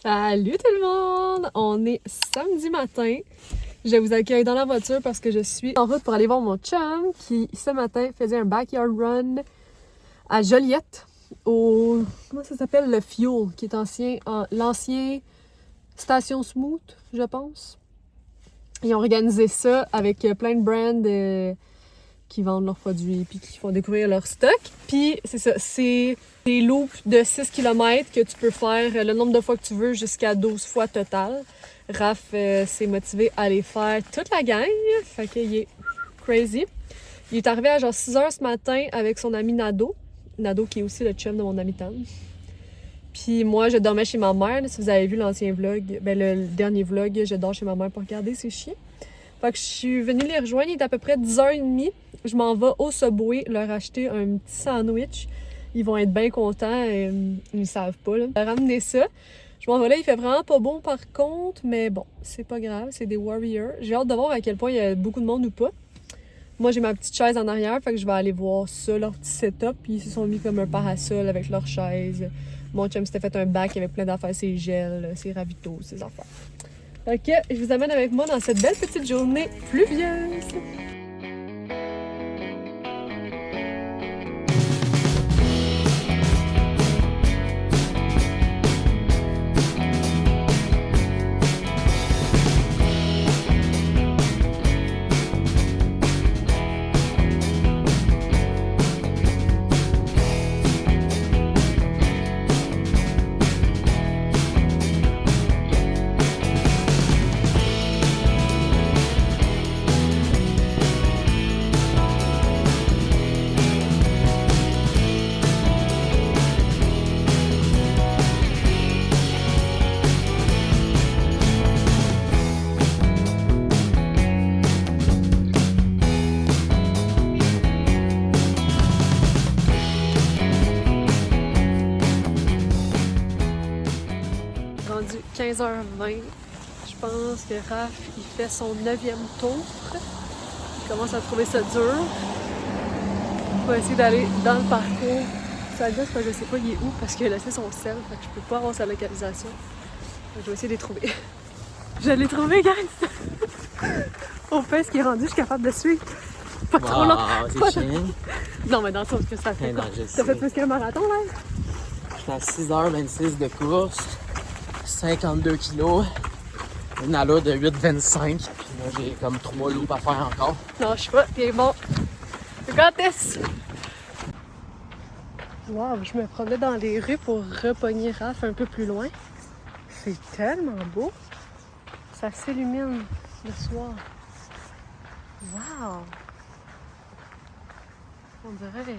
Salut tout le monde! On est samedi matin. Je vous accueille dans la voiture parce que je suis en route pour aller voir mon chum qui, ce matin, faisait un backyard run à Joliette au... comment ça s'appelle? Le Fuel, qui est l'ancien Station Smooth, je pense. Ils ont organisé ça avec plein de brands qui vendent leurs produits puis qui font découvrir leur stock. Puis c'est ça, c'est des loops de 6 km que tu peux faire le nombre de fois que tu veux jusqu'à 12 fois total. Raph s'est motivé à les faire toute la gang, fait qu'il est crazy. Il est arrivé à genre 6h ce matin avec son ami Nado. Nado qui est aussi le chum de mon ami Tam. Puis moi, je dormais chez ma mère. Si vous avez vu l'ancien vlog, le dernier vlog, je dors chez ma mère pour regarder ses chiens. Fait que je suis venue les rejoindre, il est à peu près 10h30. Je m'en vais au Subway leur acheter un petit sandwich. Ils vont être bien contents, ils ne savent pas. Là. Ramener ça. Je m'en vais là, il fait vraiment pas bon par contre, mais bon, c'est pas grave, c'est des Warriors. J'ai hâte de voir à quel point il y a beaucoup de monde ou pas. Moi, j'ai ma petite chaise en arrière, fait que je vais aller voir ça, leur petit setup. Puis ils se sont mis comme un parasol avec leur chaise. Mon chum s'était fait un bac avec plein d'affaires, ses gels, ses ravitaux, ses affaires. Ok, je vous amène avec moi dans cette belle petite journée pluvieuse. Rendu 15h20, je pense que Raph, il fait son 9e tour. Il commence à trouver ça dur. On va essayer d'aller dans le parcours. Ça gosse parce que je sais pas il est où parce qu'il a laissé son sel, fait que je peux pas avoir sa localisation. Je vais essayer de les trouver. Je l'ai trouvé, guys! Au fait, ce qui est rendu, je suis capable de suivre. Pas trop long. C'est chiant. Non, mais dans le sens que ça fait. Non, Ça fait plus qu'un marathon, là? J'étais à 6h26 de course, 52 kilos, une allure de 8,25. Puis moi, j'ai comme 3 loops à faire encore. Non, je sais pas. T'es bon. We got this! Wow, je me promenais dans les rues pour repogner Raph un peu plus loin. C'est tellement beau. Ça s'illumine le soir. Wow! On dirait les...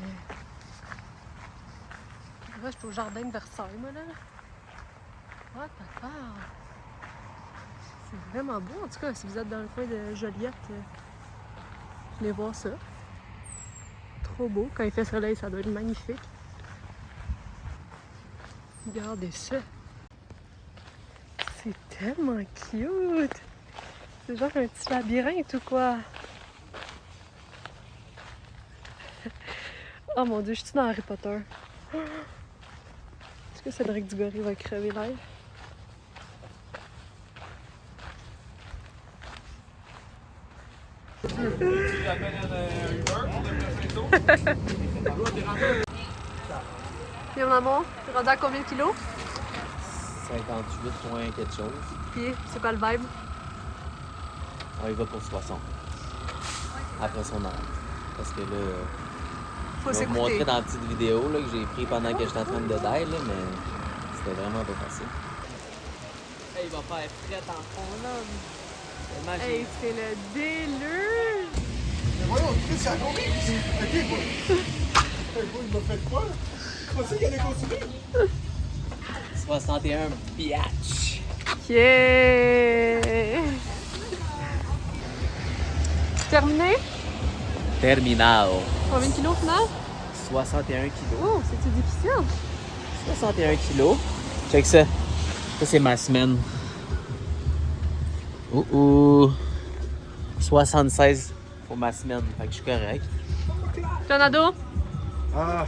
Là, je suis au jardin de Versailles, moi, là. What the fuck? C'est vraiment beau. En tout cas, si vous êtes dans le coin de Joliette, venez voir ça. Trop beau. Quand il fait soleil, ça doit être magnifique. Regardez ça. C'est tellement cute. C'est genre un petit labyrinthe ou quoi? Oh mon Dieu, je suis dans Harry Potter. Est-ce que Cédric Dugory va crever live? Tu appelles un Uber pour le frigo? Puis mon amour, t'es rendu à combien de kilos? 58 points quelque chose. Puis c'est quoi le vibe? On y va pour 60. Après son âge. Parce que là, Faut je vais vous s'écouter. montrer dans la petite vidéo là, que j'ai pris pendant que j'étais en train de d'aide, là, mais c'était vraiment pas facile. Hey, il va faire fret en fond là. Hey, c'est le déluge! Mais voyons, Chris, c'est à combien? Ok, quoi? Il m'a fait quoi? Comment ça qu'il allait continuer? 61 biatch. Yeah! Terminé? Terminal. Combien de kilos au final? 61 kilos. Oh, c'est-tu difficile? 61 kilos. Check ça. Ça, c'est ma semaine. Ouh. 76 pour ma semaine. Fait que je suis correct. Jonado? Ah,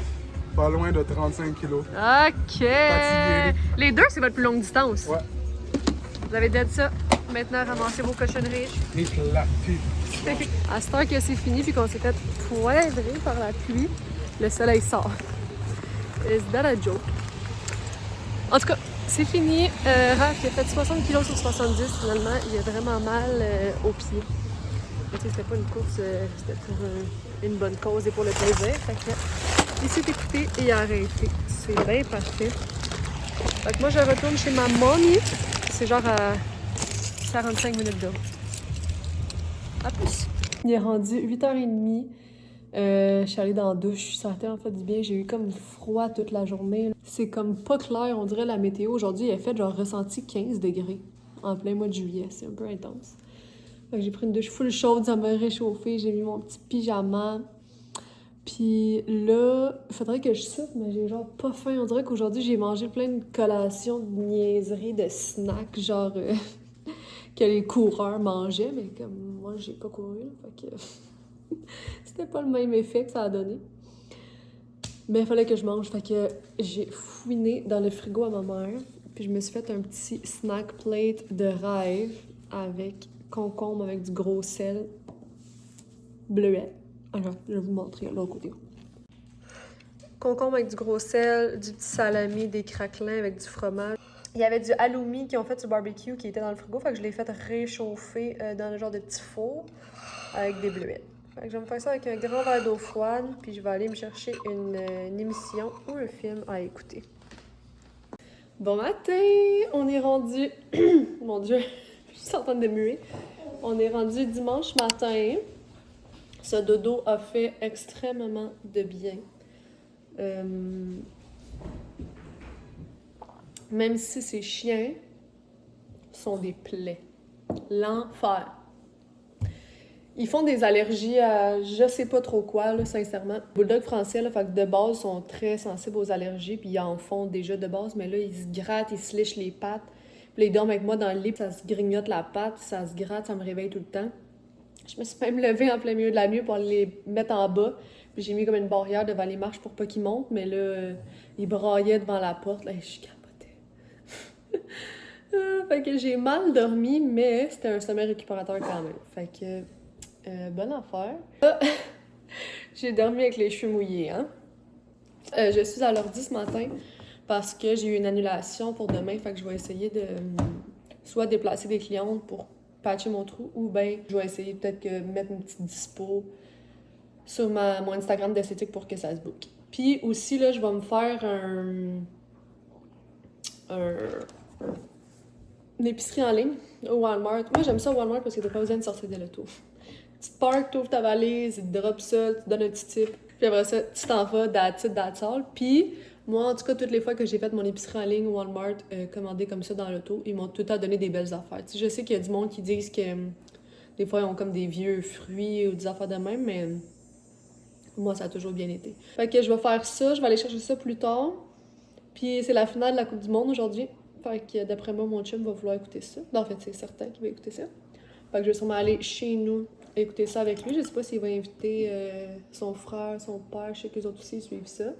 Pas loin de 35 kilos. OK! Fatigué. Les deux, c'est votre plus longue distance. Ouais. Vous avez dit ça. Maintenant, ramassez vos cochonneries. Éclaté. À cette heure que c'est fini puis qu'on s'est fait poivrer par la pluie, le soleil sort. Is that a joke? En tout cas, c'est fini. Raph, il a fait 60 kg sur 70 finalement. Il a vraiment mal aux pieds. Mais tu sais, c'était pas une course, c'était pour une bonne cause et pour le plaisir. Fait que, il s'est écouté et il a arrêté. C'est bien parfait. Fait que moi, je retourne chez ma mommy. C'est genre à 45 minutes de route. À plus. Il est rendu 8h30. Je suis allée dans la douche. Ça a été en fait du bien. J'ai eu comme froid toute la journée. C'est comme pas clair, on dirait la météo. Aujourd'hui, il a fait genre ressenti 15 degrés en plein mois de juillet. C'est un peu intense. Fait que j'ai pris une douche full chaude, ça m'a réchauffé. J'ai mis mon petit pyjama. Puis là, il faudrait que je soupe, mais j'ai genre pas faim. On dirait qu'aujourd'hui, j'ai mangé plein de collations, de niaiseries, de snacks, genre que les coureurs mangeaient, mais comme moi, j'ai pas couru, là, fait que c'était pas le même effet que ça a donné. Mais il fallait que je mange, fait que j'ai fouiné dans le frigo à ma mère, puis je me suis fait un petit snack plate de rêve avec concombre avec du gros sel bleuet. Alors, je vais vous montrer à l'autre côté. Concombre avec du gros sel, du petit salami, des craquelins avec du fromage. Il y avait du halloumi qui ont fait du barbecue qui était dans le frigo, fait que je l'ai fait réchauffer dans le genre de petit four avec des bleuets. Fait que je vais me faire ça avec un grand verre d'eau froide, puis je vais aller me chercher une émission ou un film à écouter. Bon matin! On est rendu... Mon Dieu, je suis en train de muer. On est rendu dimanche matin. Ce dodo a fait extrêmement de bien. Même si ces chiens sont des plaies. L'enfer. Ils font des allergies à je sais pas trop quoi, là, sincèrement. Bulldog français, là, fait que de base, sont très sensibles aux allergies, puis ils en font déjà de base, mais là, ils se grattent, ils se lichent les pattes. Puis là, ils dorment avec moi dans le lit, puis ça se grignote la patte, ça se gratte, ça me réveille tout le temps. Je me suis même levée en plein milieu de la nuit pour les mettre en bas. Puis j'ai mis comme une barrière devant les marches pour pas qu'ils montent. Mais là, ils braillaient devant la porte. Là, je capotais. Fait que j'ai mal dormi, mais c'était un sommeil récupérateur quand même. Fait que, bonne affaire. J'ai dormi avec les cheveux mouillés, hein. Je suis à l'ordi ce matin parce que j'ai eu une annulation pour demain. Fait que je vais essayer de soit déplacer des clientes pour patcher mon trou, ou bien je vais essayer peut-être que mettre une petite dispo sur mon Instagram d'esthétique pour que ça se book. Puis aussi, là, je vais me faire une épicerie en ligne au Walmart. Moi, j'aime ça au Walmart parce que t'as pas besoin de sortir de l'auto. Tu te parques, t'ouvres ta valise, ils te drop ça, tu te donnes un petit tip. Puis après ça, tu t'en vas, that's all. Puis moi, en tout cas, toutes les fois que j'ai fait mon épicerie en ligne au Walmart, commandé comme ça dans l'auto, ils m'ont tout le temps donné des belles affaires. Tu sais, je sais qu'il y a du monde qui disent que des fois, ils ont comme des vieux fruits ou des affaires de même, mais moi, ça a toujours bien été. Fait que je vais faire ça, je vais aller chercher ça plus tard. Puis c'est la finale de la Coupe du Monde aujourd'hui. Fait que d'après moi, mon chum va vouloir écouter ça. En fait, c'est certain qu'il va écouter ça. Fait que je vais sûrement aller chez nous écouter ça avec lui. Je sais pas s'il va inviter son frère, son père. Je sais qu'eux autres aussi suivent ça.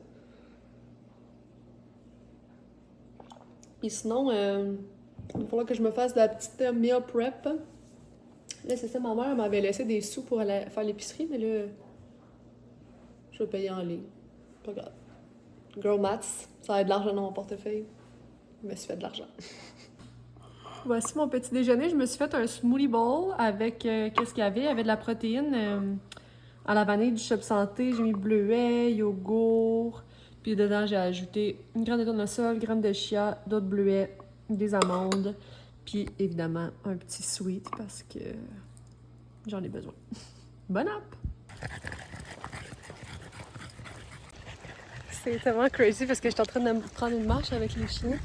Puis sinon, il va falloir que je me fasse de la petite meal prep. Là, c'est ça, ma mère m'avait laissé des sous pour aller faire l'épicerie, mais là, je vais payer en ligne. Pas grave. Girl maths, ça va être de l'argent dans mon portefeuille. Je me suis fait de l'argent. Voici mon petit déjeuner. Je me suis fait un smoothie bowl avec, qu'est-ce qu'il y avait? Il y avait de la protéine à la vanille, du Shop Santé. J'ai mis bleuet, yogourt. Puis dedans, j'ai ajouté une graine de tournesol, graine de chia, d'autres bleuets, des amandes. Puis évidemment, un petit sweet parce que j'en ai besoin. Bon app! C'est tellement crazy parce que j'étais en train de prendre une marche avec les chiens.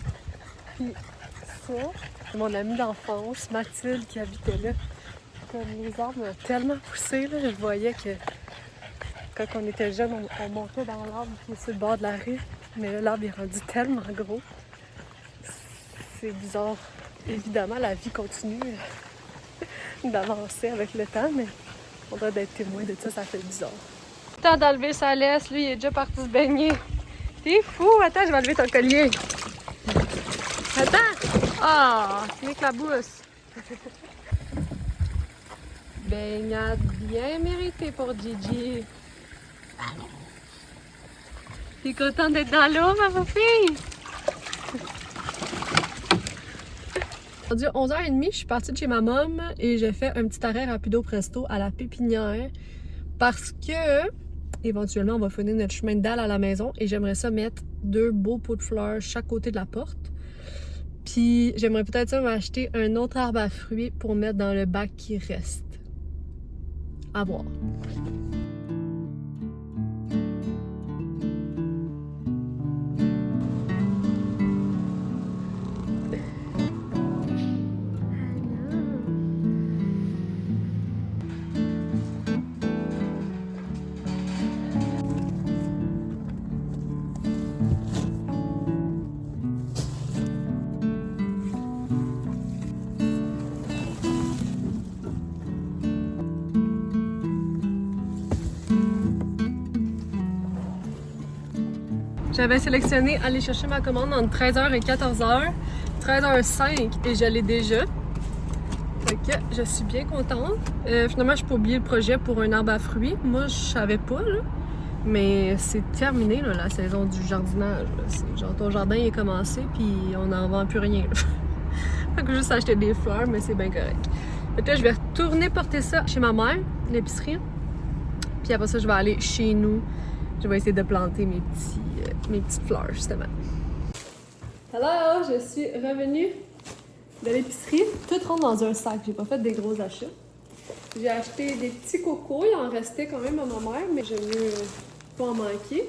Puis ça, c'est mon amie d'enfance, Mathilde, qui habitait là. Comme les arbres m'ont tellement poussé, là, je voyais que quand on était jeune, on montait dans l'arbre qui est sur le bord de la rue. Mais là, l'arbre est rendu tellement gros. C'est bizarre. Évidemment, la vie continue d'avancer avec le temps, mais on doit être témoin de ça, ça fait bizarre. Temps d'enlever sa laisse, lui, il est déjà parti se baigner. T'es fou! Attends, je vais enlever ton collier. Attends! Ah! Oh, l'éclabousse! Baignade bien méritée pour Gigi. T'es contente d'être dans l'eau, ma fille? Aujourd'hui, 11h30, je suis partie de chez ma maman et j'ai fait un petit arrêt rapido presto à la pépinière parce que éventuellement on va finir notre chemin de dalle à la maison et j'aimerais ça mettre 2 beaux pots de fleurs chaque côté de la porte. Puis j'aimerais peut-être ça m'acheter un autre arbre à fruits pour mettre dans le bac qui reste. À voir. J'avais sélectionné aller chercher ma commande entre 13h et 14h. 13h05 et je l'ai déjà. Fait que je suis bien contente. Finalement, je peux oublier le projet pour un arbre à fruits. Moi, je savais pas, là. Mais c'est terminé, là, la saison du jardinage. Genre, ton jardin est commencé, puis on n'en vend plus rien. Fait que juste acheter des fleurs, mais c'est bien correct. Fait que là, je vais retourner porter ça chez ma mère, l'épicerie. Puis après ça, je vais aller chez nous. Je vais essayer de planter mes petites fleurs, justement. Hello! Je suis revenue de l'épicerie. Tout rentre dans un sac. J'ai pas fait des gros achats. J'ai acheté des petits cocos. Il en restait quand même à ma mère, mais je veux pas en manquer.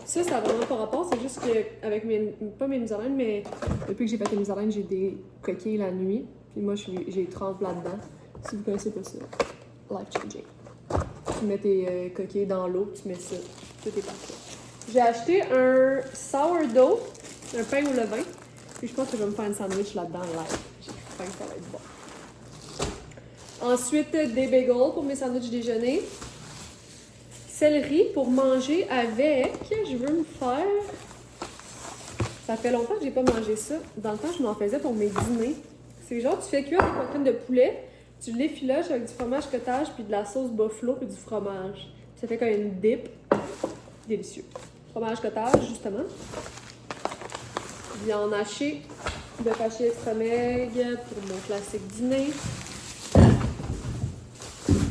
Ça a vraiment pas rapport. C'est juste que, avec pas mes muselaines, mais depuis que j'ai fait les muselaines, j'ai des coquilles la nuit. Puis moi, j'ai 30 là-dedans. Si vous connaissez pas ça, life changing. Tu mets tes coquilles dans l'eau, tu mets ça. Tout est parfait. J'ai acheté un sourdough, un pain au levain. Puis je pense que je vais me faire un sandwich là-dedans live. J'ai faim que ça va être bon. Ensuite, des bagels pour mes sandwichs déjeuner. Céleri pour manger avec. Je veux me faire... Ça fait longtemps que j'ai pas mangé ça. Dans le temps, je m'en faisais pour mes dîners. C'est genre, tu fais cuire des poitrines de poulet. Tu l'effiloches avec du fromage cottage puis de la sauce buffalo puis du fromage. Ça fait comme une dip. Délicieux. Fromage cottage, justement. Viande hachée. De hachée extra maigre pour mon classique dîner.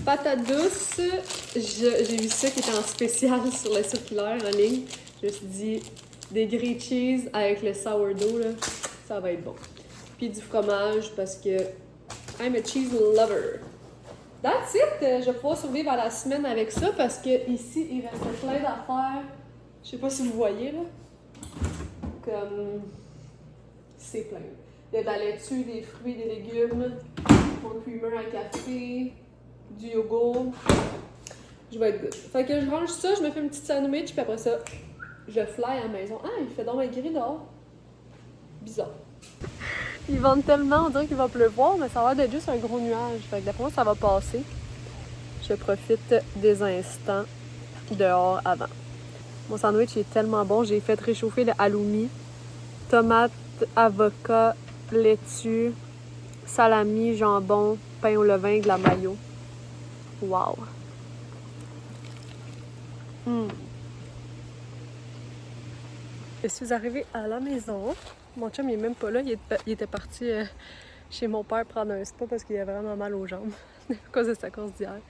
Patates douces. J'ai vu ça qui était en spécial sur le circulaire en ligne. Je me suis dit, des grilled cheese avec le sourdough, là, ça va être bon. Puis du fromage parce que I'm a cheese lover. That's it! Je vais pouvoir survivre à la semaine avec ça parce que ici, il reste plein d'affaires. Je sais pas si vous voyez, là. Comme... C'est plein. Il y a de la laitue, des fruits, des légumes, mon creamer à café, du yogourt. Je vais être good. Fait que je range ça, je me fais une petite sandwich, puis après ça, je fly à la maison. Ah, il fait donc un gris dehors. Bizarre. Ils vendent tellement, on dirait qu'il va pleuvoir, mais ça a l'air d'être juste un gros nuage. Fait que d'après moi, ça va passer. Je profite des instants dehors avant. Mon sandwich est tellement bon. J'ai fait réchauffer le halloumi, tomate, avocat, laitue, salami, jambon, pain au levain, de la mayo. Wow! Je suis arrivée à la maison. Mon chum, il est même pas là. Il était parti chez mon père prendre un spa parce qu'il a vraiment mal aux jambes à cause de sa course d'hier.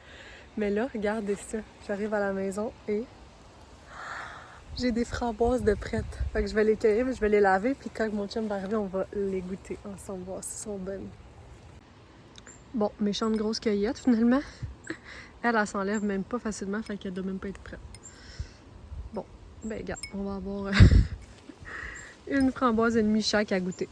Mais là, regardez ça. J'arrive à la maison et j'ai des framboises de prêtes. Fait que je vais les cueillir, je vais les laver. Puis quand mon chum va arriver, on va les goûter ensemble, voir si sont bonnes. Bon, méchante grosse cueillette finalement. Elle s'enlève même pas facilement, fait qu'elle doit même pas être prête. Bon, ben regarde, on va avoir une framboise et demie chaque à goûter.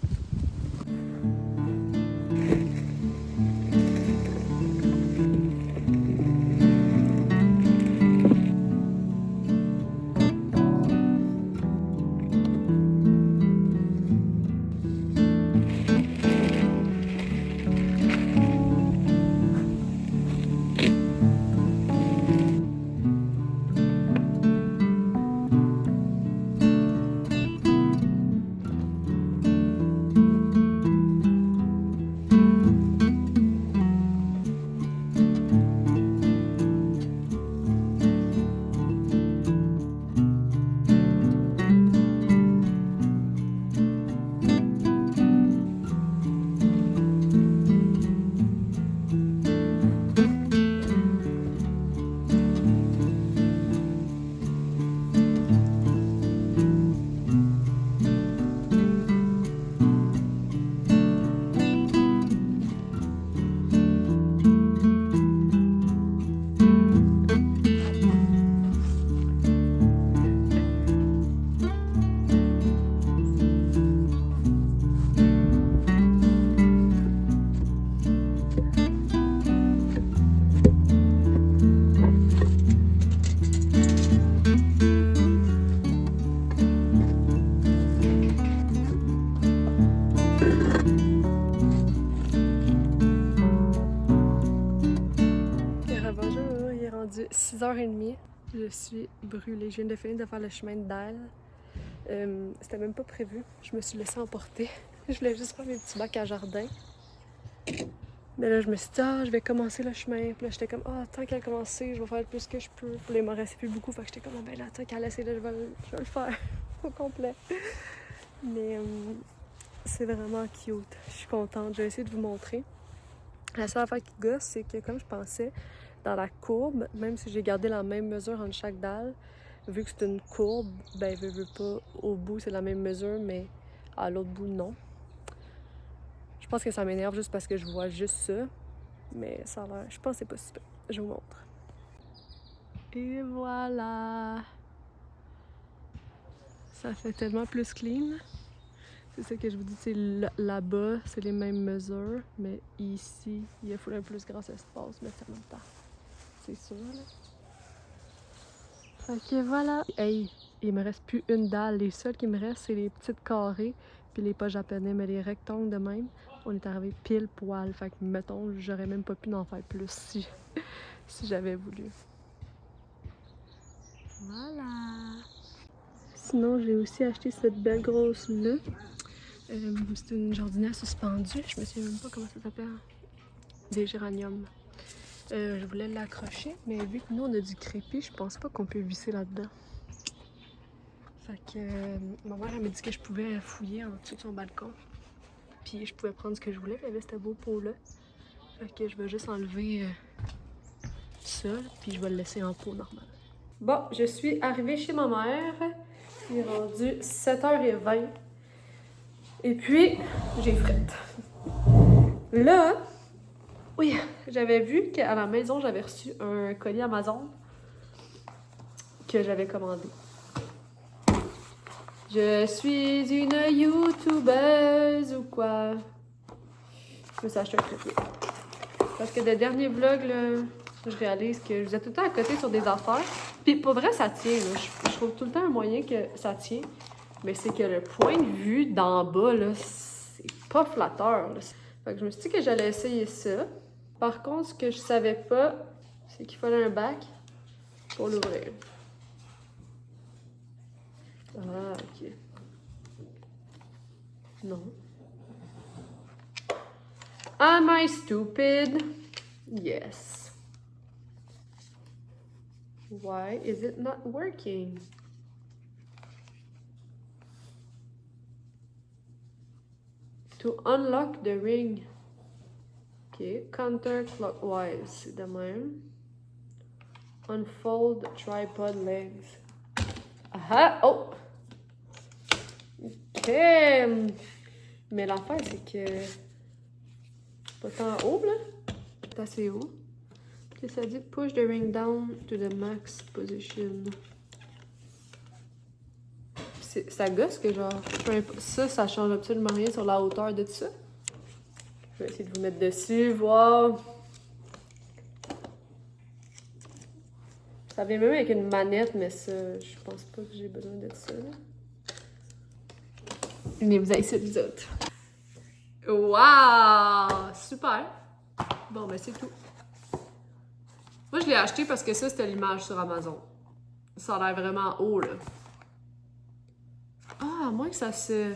6h30. Je suis brûlée. Je viens de finir de faire le chemin de dalle. C'était même pas prévu. Je me suis laissée emporter. Je voulais juste faire mes petits bacs à jardin. Mais là, je me suis dit, je vais commencer le chemin. Puis là, j'étais comme, tant qu'à commencer, je vais faire le plus que je peux. Puis là, il m'en restait plus beaucoup. Fait que j'étais comme, ben là, tant qu'à laisser, là, je vais le faire au complet. Mais c'est vraiment cute. Je suis contente. Je vais essayer de vous montrer. La seule affaire qui gosse, c'est que comme je pensais, dans la courbe, même si j'ai gardé la même mesure entre chaque dalle, vu que c'est une courbe, ben veux pas, au bout c'est la même mesure, mais à l'autre bout non. Je pense que ça m'énerve juste parce que je vois juste ça, mais ça a l'air, je pense que c'est pas super. Je vous montre. Et voilà! Ça fait tellement plus clean. C'est ça que je vous dis, c'est là-bas, c'est les mêmes mesures, mais ici, il faut un plus grand espace, mais c'est en même temps. C'est sûr, là. Fait que voilà. Hey, il me reste plus une dalle. Les seuls qui me restent, c'est les petites carrés, puis les pas japonais, mais les rectangles de même, on est arrivé pile poil. Fait que, mettons, j'aurais même pas pu en faire plus si j'avais voulu. Voilà. Sinon, j'ai aussi acheté cette belle grosse-là. C'est une jardinière suspendue. Je me souviens même pas comment ça s'appelle. Des géraniums. Je voulais l'accrocher, mais vu que nous on a du crépi, je pense pas qu'on peut visser là-dedans. Fait que ma mère elle m'a dit que je pouvais fouiller en dessous de son balcon. Puis je pouvais prendre ce que je voulais, il y avait ce beau pot-là. Fait que je vais juste enlever ça, puis je vais le laisser en pot normal. Bon, je suis arrivée chez ma mère. Il est rendu 7h20. Et puis, j'ai frette. Là, oui, j'avais vu qu'à la maison, j'avais reçu un colis Amazon que j'avais commandé. Je suis une YouTubeuse ou quoi? Je me suis acheté un crépi. Parce que le dernier vlog, là, je réalise que je vous ai tout le temps à côté sur des affaires. Puis pour vrai, ça tient. Là. Je trouve tout le temps un moyen que ça tient. Mais c'est que le point de vue d'en bas, là, c'est pas flatteur. Là. Fait que je me suis dit que j'allais essayer ça. Par contre, ce que je savais pas, c'est qu'il fallait un bac pour l'ouvrir. Ah, ok. Non. Am I stupid? Yes. Why is it not working? To unlock the ring. Ok, counterclockwise, c'est de même. Unfold tripod legs. Ah! Oh! Ok! Mais l'affaire, c'est que... pas tant haut, là. C'est assez haut. Puis ça dit push the ring down to the max position. Ça gosse que genre... Ça change absolument rien sur la hauteur de tout ça. Je vais essayer de vous mettre dessus, voir. Ça vient même avec une manette, mais ça, je pense pas que j'ai besoin de ça. Là. Mais vous avez ça, vous autres. Waouh! Super! Bon, ben c'est tout. Moi, je l'ai acheté parce que ça, c'était l'image sur Amazon. Ça a l'air vraiment haut, là. Ah, à moins que ça se...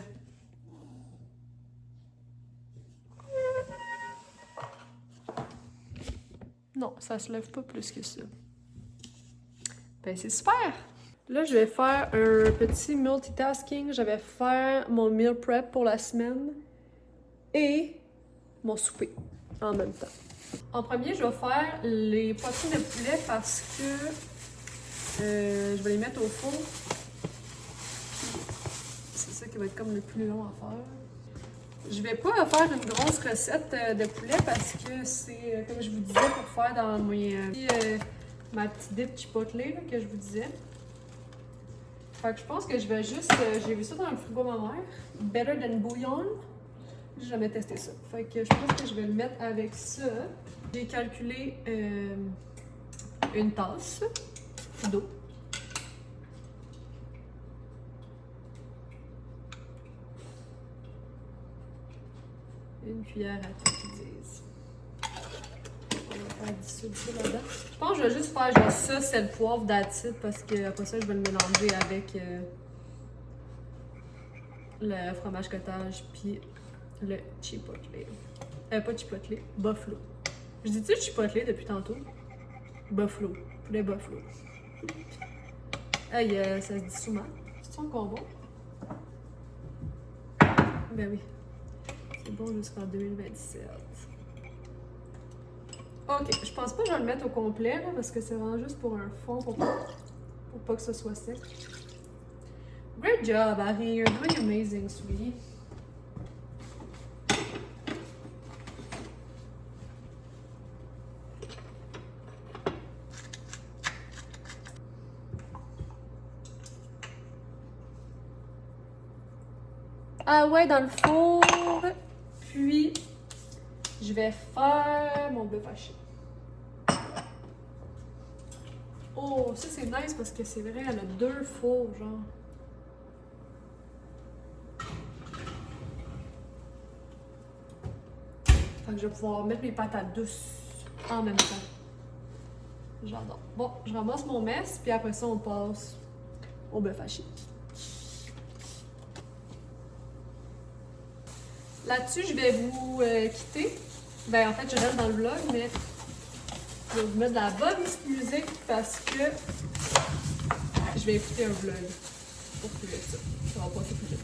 Non, ça se lève pas plus que ça. Ben, c'est super! Là, je vais faire un petit multitasking. Je vais faire mon meal prep pour la semaine et mon souper en même temps. En premier, je vais faire les poitrines de poulet parce que je vais les mettre au four. C'est ça qui va être comme le plus long à faire. Je vais pas faire une grosse recette de poulet parce que c'est, comme je vous disais, pour faire dans ma petite dip chipotle là, que je vous disais. Fait que je pense que je vais juste... j'ai vu ça dans le frigo de ma mère. Better than bouillon. J'ai jamais testé ça. Fait que je pense que je vais le mettre avec ça. J'ai calculé une tasse d'eau. Une cuillère à tout qu'ils disent. On va ça dissout ça là-dedans. Je pense que je vais juste faire genre ça, c'est le poivre d'acide parce que après ça, je vais le mélanger avec le fromage cottage puis le chipotle. Pas chipotle, buffalo. Je dis-tu chipotle depuis tantôt? Buffalo. Poulet buffalo. Aïe, ça se dissout mal. C'est encore bon? Ben oui. C'est bon jusqu'en 2027. Ok, je pense pas que je vais le mettre au complet là, parce que c'est vraiment juste pour un fond pour pas que ce soit sec. Great job, Harry. You're doing amazing, sweetie. Ah ouais, dans le four. Puis, je vais faire mon bœuf haché. Oh, ça c'est nice parce que c'est vrai, elle a 2 fours, genre. Fait que je vais pouvoir mettre mes patates douces en même temps. J'adore. Bon, je ramasse mon mess, puis après ça, on passe au bœuf haché. Là-dessus, je vais vous quitter. Ben, en fait, je reste dans le vlog, mais je vais vous mettre de la bonne petite musique parce que je vais écouter un vlog pour finir ça. Ça va passer plus vite.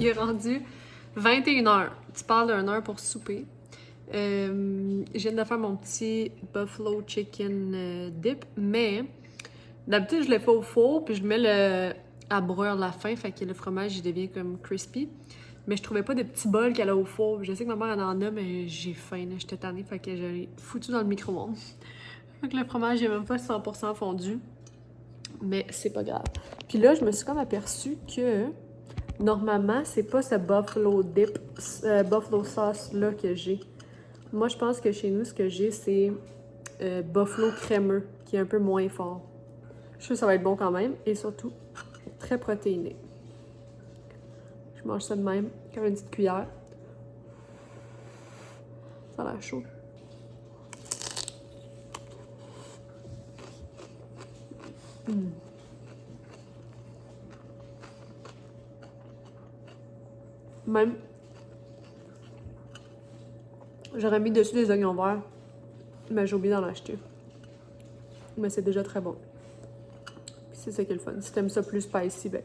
Il est rendu 21h. Tu parles d'une heure pour souper. Je viens de faire mon petit buffalo chicken dip, mais d'habitude je le fais au four puis je mets à broyer la fin, fait que le fromage il devient comme crispy. Mais je trouvais pas de petits bols qu'elle a au four. Je sais que ma mère en a, mais j'ai faim, j'étais tannée, fait que je l'ai foutu dans le micro-ondes. Fait que le fromage est même pas 100% fondu, mais c'est pas grave. Puis là, je me suis comme aperçue que normalement, c'est pas ce buffalo dip, buffalo sauce là que j'ai. Moi, je pense que chez nous, ce que j'ai, c'est buffalo crémeux, qui est un peu moins fort. Je suis sûre que ça va être bon quand même, et surtout, très protéiné. Je mange ça de même, comme une petite cuillère. Ça a l'air chaud. Même, j'aurais mis dessus des oignons verts, mais j'ai oublié d'en acheter. Mais c'est déjà très bon. Puis c'est ça qui est le fun. Si t'aimes ça plus spicy, ben,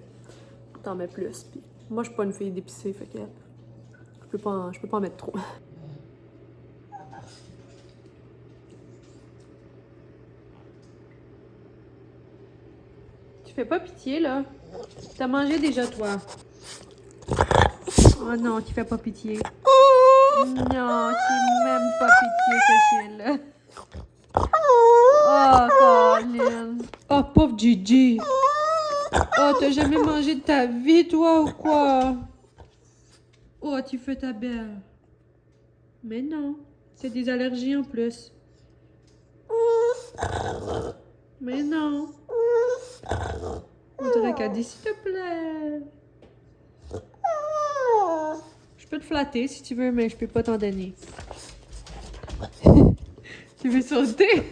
t'en mets plus. Puis moi, je suis pas une fille d'épicé, fait que je peux pas en mettre trop. Tu fais pas pitié, là? T'as mangé déjà, toi? Oh non, tu fais pas pitié. Non, tu m'aimes pas pitié, ce chien-là. Oh, Colin. Oh, pauvre Gigi. Oh, t'as jamais mangé de ta vie, toi, ou quoi? Oh, tu fais ta belle. Mais non, t'as des allergies en plus. Mais non. On dirait qu'elle dit, s'il te plaît. Je peux te flatter si tu veux, mais je peux pas t'en donner. Tu veux sauter?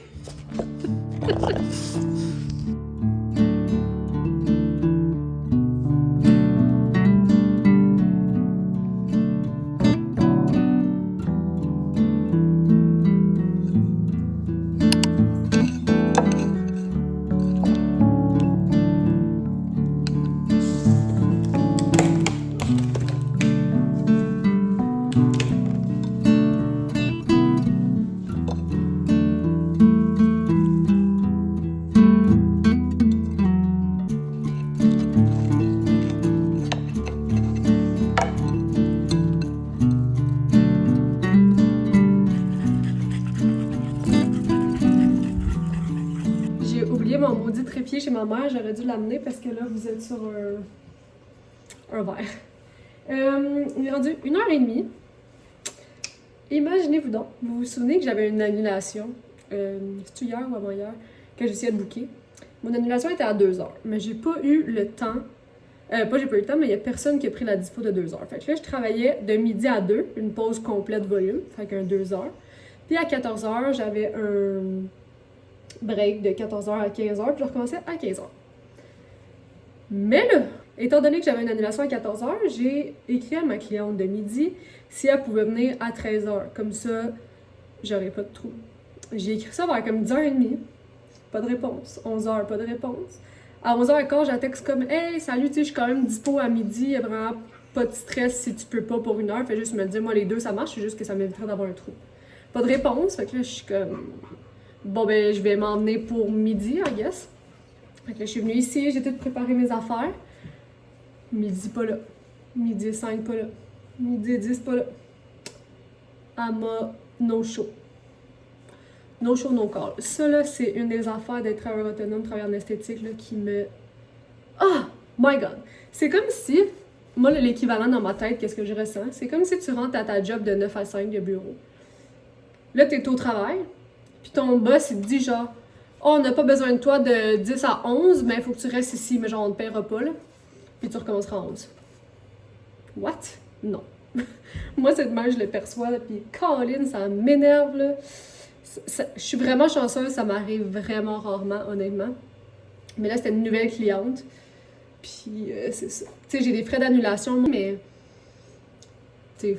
chez ma mère, j'aurais dû l'amener parce que là, vous êtes sur un verre. Il est rendu 1h30. Imaginez-vous donc, vous vous souvenez que j'avais une annulation, c'est-tu hier ou avant-hier, que j'essayais de booker. Mon annulation était à 2h, mais j'ai pas eu le temps, j'ai pas eu le temps, mais il y a personne qui a pris la dispo de 2h. Fait que là, je travaillais de midi à 2, une pause complète volume, fait qu'un 2h. Puis à 14h, j'avais un break de 14h à 15h, puis je recommençais à 15h. Mais là, étant donné que j'avais une annulation à 14h, j'ai écrit à ma cliente de midi si elle pouvait venir à 13h. Comme ça, j'aurais pas de trou. J'ai écrit ça vers comme 10h30. Pas de réponse. 11h, pas de réponse. À 11h15, j'ai un texte comme « Hey, salut, tu sais, je suis quand même dispo à midi. Il y a vraiment pas de stress si tu peux pas pour 1 heure. » Fais juste me le dire, moi, les deux, ça marche. C'est juste que ça m'éviterait d'avoir un trou. Pas de réponse. Fait que là, je suis comme « Bon, ben, je vais m'emmener pour midi, I guess. » Fait que là, je suis venue ici, j'ai tout préparé mes affaires. Midi, pas là. Midi 5, pas là. Midi 10, pas là. Elle m'a no show. No show, no call. Ça, là, c'est une des affaires d'être travailleur autonome, travailleur en esthétique, là, qui me... Ah! My God! C'est comme si... Moi, l'équivalent dans ma tête, qu'est-ce que je ressens? C'est comme si tu rentres à ta job de 9 à 5 de bureau. Là, t'es au travail, puis ton boss, il te dit genre... Oh, on n'a pas besoin de toi de 10 à 11, mais il faut que tu restes ici, mais genre, on ne te paiera pas, là. Puis tu recommenceras à 11. What? Non. Moi, cette main, je le perçois, là, puis Colin, ça m'énerve, là. Je suis vraiment chanceuse, ça m'arrive vraiment rarement, honnêtement. Mais là, c'était une nouvelle cliente. Puis, c'est ça. Tu sais, j'ai des frais d'annulation, mais... Tu sais,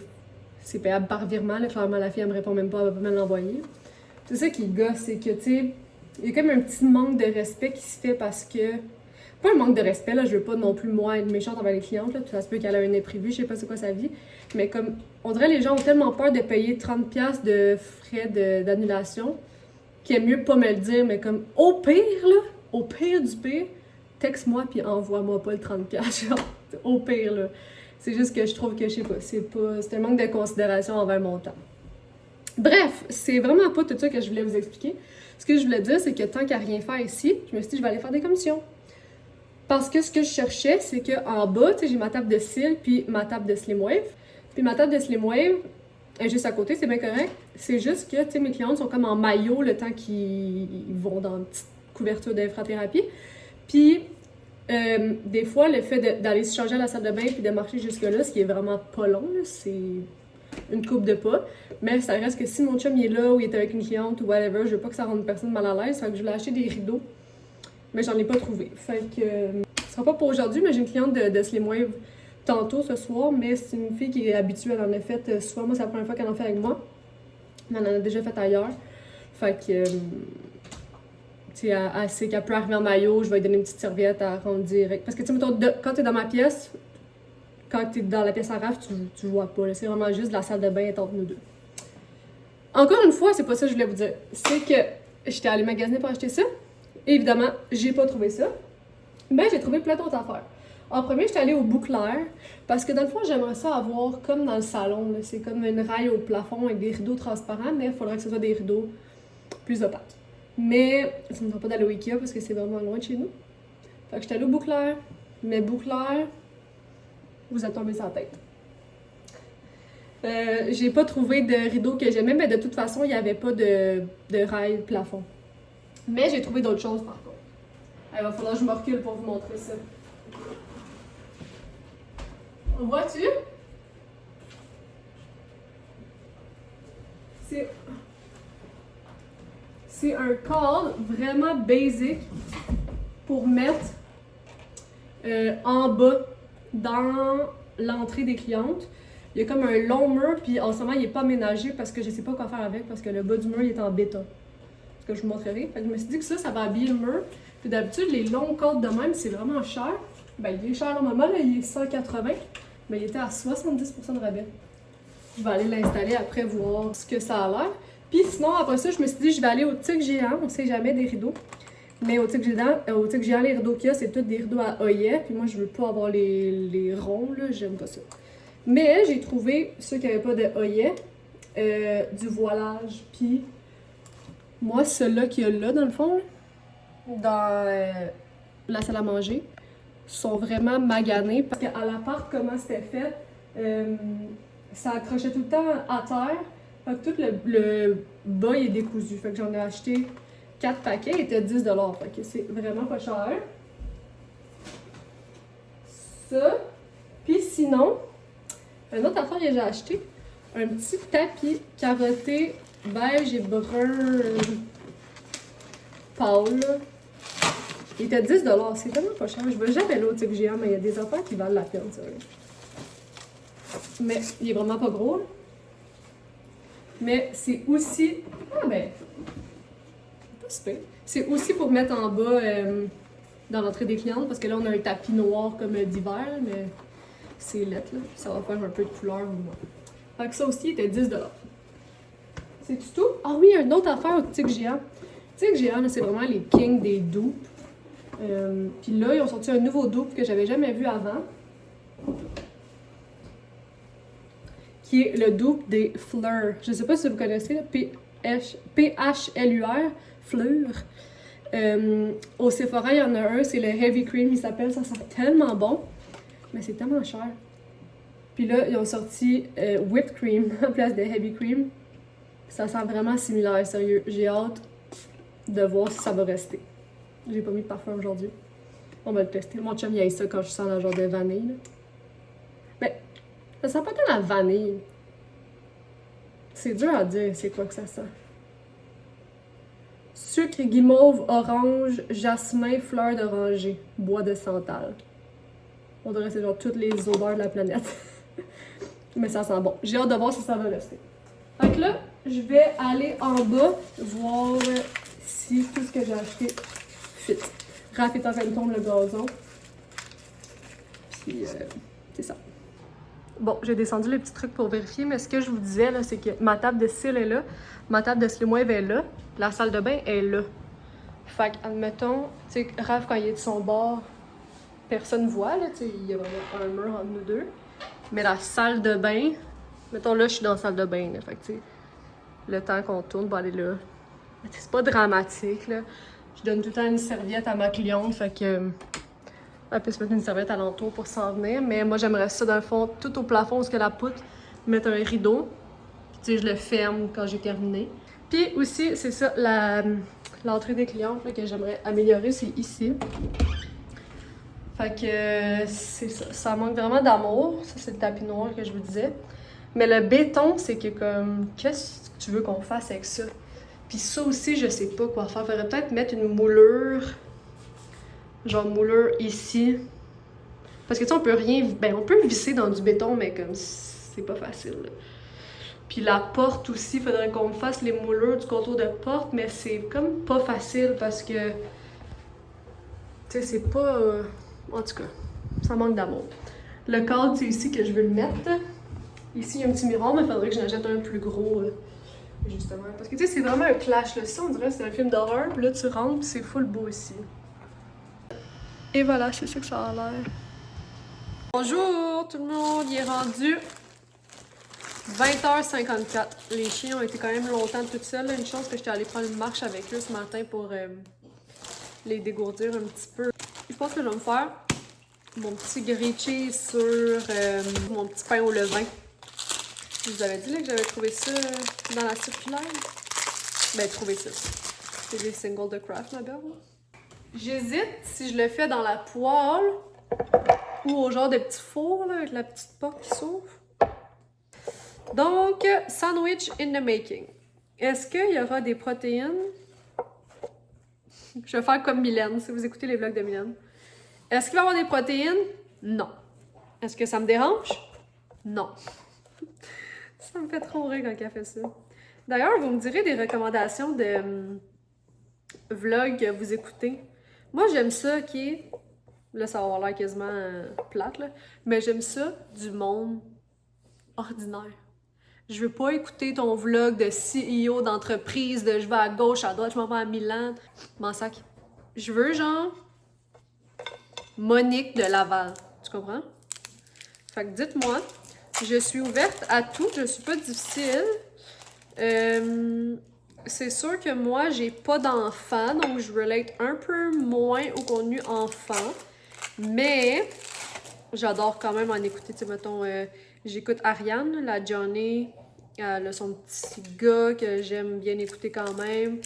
c'est payable par virement, là. Clairement, la fille, elle me répond même pas, elle va pas me l'envoyer. C'est ça qui gosse, c'est que, tu sais... Il y a comme un petit manque de respect qui se fait parce que... Pas un manque de respect, là, je veux pas non plus, moi, être méchante envers les clientes, là, tout ça se peut qu'elle a un imprévu, je sais pas c'est quoi sa vie, mais comme, on dirait les gens ont tellement peur de payer 30$ de frais d'annulation qu'il est mieux pas me le dire, mais comme, au pire, là, au pire du pire, texte-moi puis envoie-moi pas le 30$, genre, au pire, là. C'est juste que je trouve que, je sais pas, c'est un manque de considération envers mon temps. Bref, c'est vraiment pas tout ça que je voulais vous expliquer. Ce que je voulais dire, c'est que tant qu'à rien faire ici, je me suis dit, je vais aller faire des commissions. Parce que ce que je cherchais, c'est qu'en bas, tu sais, j'ai ma table de cils puis ma table de Slim Wave. Puis ma table de Slim Wave est juste à côté, c'est bien correct. C'est juste que, tu sais, mes clientes sont comme en maillot le temps qu'ils vont dans une petite couverture d'infrathérapie. Puis, des fois, le fait d'aller se changer à la salle de bain puis de marcher jusque-là, ce qui est vraiment pas long, c'est une coupe de pas. Mais ça reste que si mon chum il est là ou il est avec une cliente ou whatever, je veux pas que ça rende personne mal à l'aise. Fait que je voulais acheter des rideaux. Mais j'en ai pas trouvé. Fait que ce sera pas pour aujourd'hui, mais j'ai une cliente de Slim Wave tantôt ce soir, mais c'est une fille qui est habituée, elle en a fait souvent. Moi, c'est la première fois qu'elle en fait avec moi. Mais elle en a déjà fait ailleurs. Fait que, tu sais, elle sait qu'elle peut arriver en maillot, je vais lui donner une petite serviette à rendre direct. Parce que, tu sais, mettons, quand t'es dans ma pièce, quand t'es dans la pièce à raf, tu vois pas. C'est vraiment juste la salle de bain est entre nous deux. Encore une fois, c'est pas ça que je voulais vous dire. C'est que j'étais allée magasiner pour acheter ça. Évidemment, j'ai pas trouvé ça. Mais j'ai trouvé plein d'autres affaires. En premier, j'étais allée au Bouclair. Parce que dans le fond, j'aimerais ça avoir comme dans le salon. C'est comme une raille au plafond avec des rideaux transparents, mais il faudrait que ce soit des rideaux plus opaques. Mais ça ne me tente pas d'aller au Ikea parce que c'est vraiment loin de chez nous. Fait que j'étais allée au Bouclair. Mais Bouclair, vous êtes tombé sur la tête. J'ai pas trouvé de rideau que j'aimais, mais de toute façon, il n'y avait pas de rail plafond. Mais j'ai trouvé d'autres choses par contre. Il va falloir que je me recule pour vous montrer ça. Vois-tu? C'est un cadre vraiment basic pour mettre en bas dans l'entrée des clientes. Il y a comme un long mur, puis en ce moment, il n'est pas aménagé parce que je ne sais pas quoi faire avec, parce que le bas du mur, il est en béton. Ce que je vous montrerai. Fait que je me suis dit que ça va habiller le mur. Puis d'habitude, les longs cadres de même, c'est vraiment cher. Ben, il est cher normalement, là, il est 180, mais il était à 70% de rabais. Je vais aller l'installer après, voir ce que ça a l'air. Puis sinon, après ça, je me suis dit, je vais aller au Tic Géant, on sait jamais des rideaux. Mais au Tic Géant, les rideaux qu'il y a, c'est tous des rideaux à œillet. Puis moi, je veux pas avoir les ronds, là, j'aime pas ça. Mais j'ai trouvé ceux qui n'avaient pas de œillet, du voilage, puis moi, celui-là qu'il y a là, dans le fond, dans la salle à manger sont vraiment maganés. Parce qu'à l'appart, comment c'était fait, ça accrochait tout le temps à terre. Fait que tout le bas est décousu. Fait que j'en ai acheté 4 paquets, il était 10 $. Fait que c'est vraiment pas cher. Ça. Puis sinon, une autre affaire que j'ai acheté, un petit tapis carotté beige et brun pâle. Il était 10 $. C'est tellement pas cher. Je vais jamais là au type géant, mais il y a des affaires qui valent la peine, ça. Mais il est vraiment pas gros, là. Mais c'est aussi... Ah ben... Pas super. C'est aussi pour mettre en bas dans l'entrée des clientes, parce que là, on a un tapis noir comme d'hiver, mais c'est laid, là. Ça va faire un peu de couleur au moins. Fait que ça aussi, il était 10 $. C'est tout? Ah oui, une autre affaire au Tic Géant. Tic Géant, c'est vraiment les kings des dupes. Puis là, ils ont sorti un nouveau dupe que j'avais jamais vu avant. Qui est le dupe des Fleur. Je sais pas si vous connaissez, là, P-H-L-U-R, Fleur. Au Sephora, il y en a un, c'est le Heavy Cream, il s'appelle, ça sent tellement bon, mais c'est tellement cher. Puis là, ils ont sorti Whipped Cream en place de Heavy Cream. Ça sent vraiment similaire, sérieux. J'ai hâte de voir si ça va rester. J'ai pas mis de parfum aujourd'hui. On va le tester. Mon chum, il a ça quand je sens le genre de vanille. Là. Mais ça sent pas tant la vanille. C'est dur à dire c'est quoi que ça sent. Sucre, guimauve, orange, jasmin, fleur d'oranger, bois de santal. On dirait que c'est genre toutes les odeurs de la planète. Mais ça sent bon. J'ai hâte de voir si ça va rester. Fait que là, je vais aller en bas voir si tout ce que j'ai acheté fit. Raph est en train de tomber le gazon. Puis, c'est ça. Bon, j'ai descendu les petits trucs pour vérifier, mais ce que je vous disais, là, c'est que ma table de cils est là, ma table de Slim Wave est là, la salle de bain est là. Fait que, admettons, tu sais, Raph, quand il est de son bord, personne ne voit, là, tu sais, il y a vraiment un mur entre nous deux. Mais la salle de bain, mettons là, je suis dans la salle de bain, là, fait que, tu sais, le temps qu'on tourne va aller là. C'est pas dramatique, là. Je donne tout le temps une serviette à ma cliente, fait que elle peut se mettre une serviette alentour pour s'en venir. Mais moi, j'aimerais ça, dans le fond, tout au plafond, où ce que la poutre, mettre un rideau. Puis, tu sais, je le ferme quand j'ai terminé. Puis aussi, c'est ça, l'entrée des clientes là, que j'aimerais améliorer, c'est ici. Fait que c'est ça. Ça manque vraiment d'amour. Ça, c'est le tapis noir que je vous disais. Mais le béton, c'est que comme, qu'est-ce que tu veux qu'on fasse avec ça? Puis ça aussi, je sais pas quoi faire. Faudrait peut-être mettre une moulure, genre moulure ici. Parce que tu sais, on peut rien, ben on peut visser dans du béton, mais comme c'est pas facile. Là. Puis la porte aussi, faudrait qu'on fasse les moulures du contour de porte, mais c'est comme pas facile parce que, tu sais, c'est pas... en tout cas, ça manque d'amour. Le cadre, c'est ici que je veux le mettre. Ici, il y a un petit miroir, mais il faudrait que j'en achète un plus gros, justement. Parce que, tu sais, c'est vraiment un clash, là. Ça, on dirait que c'est un film d'horreur, puis là, tu rentres, puis c'est full beau ici. Et voilà, c'est ça que ça a l'air. Bonjour tout le monde, il est rendu 20h54. Les chiens ont été quand même longtemps toutes seuls. Une chance que j'étais allée prendre une marche avec eux ce matin pour les dégourdir un petit peu. Je pense que je vais me faire mon petit grilled cheese sur mon petit pain au levain. Je vous avais dit là, que j'avais trouvé ça dans la circulaire. Ben, trouvé ça. C'est des singles de Kraft, ma belle. J'hésite si je le fais dans la poêle ou au genre de petit four là, avec la petite porte qui s'ouvre. Donc, sandwich in the making. Est-ce qu'il y aura des protéines? Je vais faire comme Mylène, si vous écoutez les vlogs de Mylène. Est-ce qu'il va y avoir des protéines? Non. Est-ce que ça me dérange? Non. Ça me fait trop rire quand elle fait ça. D'ailleurs, vous me direz des recommandations de vlogs que vous écoutez. Moi, j'aime ça qui est... Là, ça va avoir l'air quasiment plate, là. Mais j'aime ça du monde ordinaire. Je veux pas écouter ton vlog de CEO d'entreprise, de je vais à gauche, à droite, je m'en vais à Milan. M'en sac. Je veux genre Monique de Laval. Tu comprends? Fait que dites-moi, je suis ouverte à tout, je suis pas difficile. c'est sûr que moi, j'ai pas d'enfant, donc je relate un peu moins au contenu enfant. Mais j'adore quand même en écouter, tu sais, mettons, j'écoute Ariane, la Johnny, elle a son petit gars que j'aime bien écouter quand même.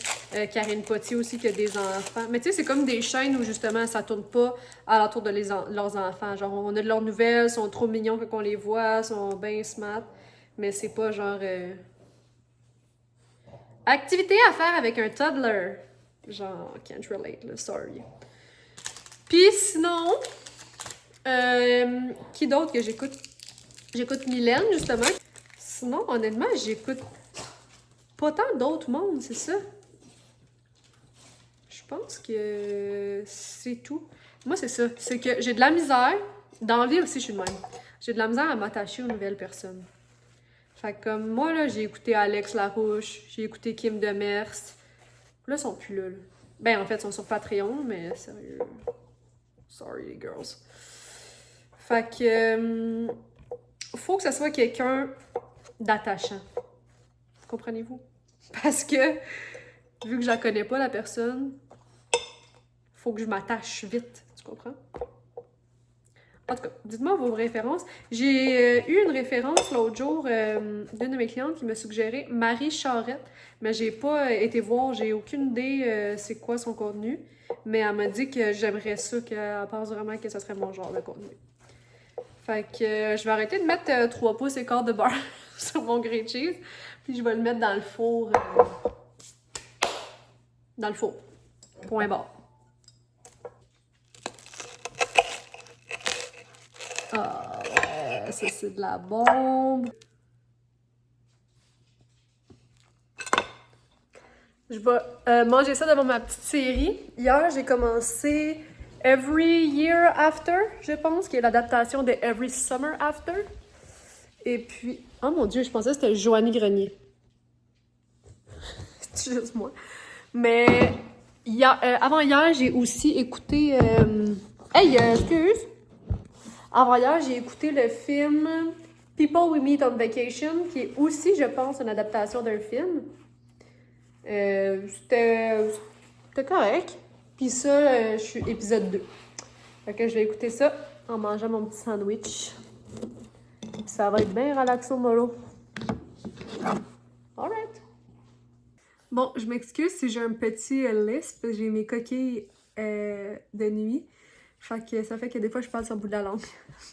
Karine Potier aussi qui a des enfants. Mais tu sais, c'est comme des chaînes où justement ça tourne pas alentour de leurs enfants. Genre, on a de leurs nouvelles, sont trop mignons quand on les voit, sont bien smart. Mais c'est pas genre. Activité à faire avec un toddler. Genre, can't relate, là, sorry. Puis sinon, qui d'autre que j'écoute? J'écoute Mylène, justement. Sinon, honnêtement, j'écoute pas tant d'autres mondes, c'est ça. Je pense que c'est tout. Moi, c'est ça. C'est que j'ai de la misère. Dans la vie aussi, je suis de même. J'ai de la misère à m'attacher aux nouvelles personnes. Fait que comme moi, là, j'ai écouté Alex Larouche, j'ai écouté Kim Demers. Là, ils sont plus là. Ben, en fait, ils sont sur Patreon, mais sérieux. Sorry, les girls. Fait que... faut que ce soit quelqu'un d'attachant. Comprenez-vous? Parce que, vu que je la connais pas, la personne, faut que je m'attache vite. Tu comprends? En tout cas, dites-moi vos références. J'ai eu une référence l'autre jour d'une de mes clientes qui m'a suggéré Marie Charette, mais j'ai pas été voir, j'ai aucune idée c'est quoi son contenu, mais elle m'a dit que j'aimerais ça, qu'elle pense vraiment que ça serait mon genre de contenu. Fait que je vais arrêter de mettre 3 pouces et quart de beurre sur mon grilled cheese, puis je vais le mettre dans le four. Dans le four. Point barre. Ah ouais, ça c'est de la bombe. Je vais manger ça devant ma petite série. Hier, j'ai commencé Every Year After, je pense, qui est l'adaptation de Every Summer After. Et puis, oh mon Dieu, je pensais que c'était Joanie Grenier. C'est juste moi. Mais avant hier, j'ai aussi écouté... excuse! Avant hier, j'ai écouté le film People We Meet on Vacation, qui est aussi, je pense, une adaptation d'un film. C'était correct. Puis ça, je suis épisode 2. Fait que je vais écouter ça en mangeant mon petit sandwich. Puis ça va être bien relaxant, mollo. Alright. Bon, je m'excuse si j'ai un petit lisp. J'ai mes coquilles de nuit. Fait que ça fait que des fois, je parle sur le bout de la langue.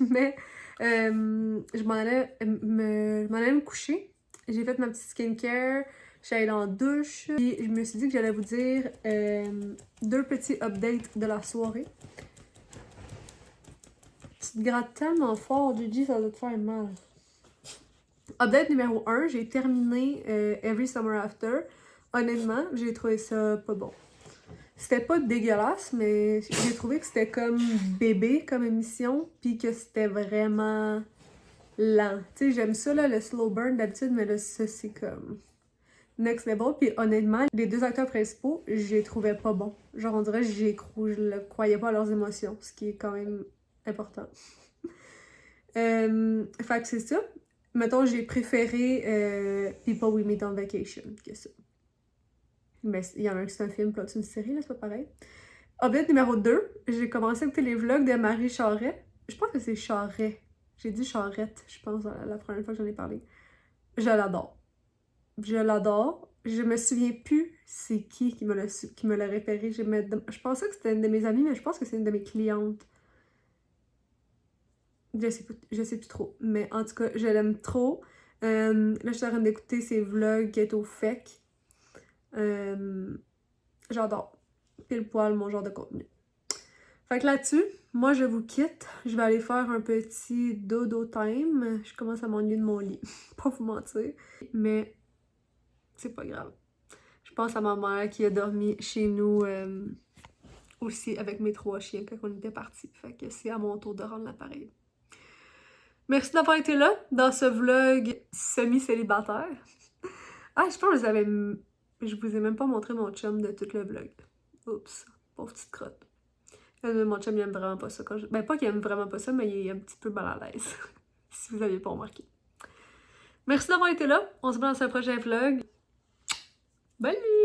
Mais je m'en allais me coucher. J'ai fait ma petite skincare. J'allais allée dans la douche. Puis je me suis dit que j'allais vous dire 2 petits updates de la soirée. Tu te grattes tellement fort, Gigi, ça doit te faire mal. Update numéro 1, j'ai terminé Every Summer After. Honnêtement, j'ai trouvé ça pas bon. C'était pas dégueulasse, mais j'ai trouvé que c'était comme bébé comme émission, puis que c'était vraiment lent. Tu sais, j'aime ça, là, le slow burn d'habitude, mais là, ça, c'est comme next level. Puis honnêtement, les 2 acteurs principaux, je les trouvais pas bons. Genre, on dirait que je ne croyais pas à leurs émotions, ce qui est quand même important. Fait que c'est ça. Mettons, j'ai préféré People We Meet on Vacation que ça. Mais il y en a un qui c'est un film, puis l'autre c'est une série, là, c'est pas pareil. Update numéro 2, j'ai commencé à écouter les vlogs de Marie Charette. Je pense que c'est Charette. J'ai dit Charette, je pense, la première fois que j'en ai parlé. Je l'adore. Je l'adore. Je me souviens plus c'est qui me l'a référé. Je pensais que c'était une de mes amies, mais je pense que c'est une de mes clientes. Je sais plus trop. Mais en tout cas, je l'aime trop. Là, je suis en train d'écouter ses vlogs Ghetto Fake. J'adore. Pile poil mon genre de contenu. Fait que là-dessus, moi je vous quitte. Je vais aller faire un petit dodo time. Je commence à m'ennuyer de mon lit. Pas vous mentir. Mais c'est pas grave. Je pense à ma mère qui a dormi chez nous aussi avec mes 3 chiens quand on était partis. Fait que c'est à mon tour de rendre l'appareil. Merci d'avoir été là dans ce vlog semi-célibataire. Ah, je pense que je vous ai même pas montré mon chum de tout le vlog. Oups, pauvre petite crotte. Mon chum, il aime vraiment pas ça. Ben, pas qu'il aime vraiment pas ça, mais il est un petit peu mal à l'aise. Si vous n'aviez pas remarqué. Merci d'avoir été là. On se voit dans un prochain vlog. Bonne nuit!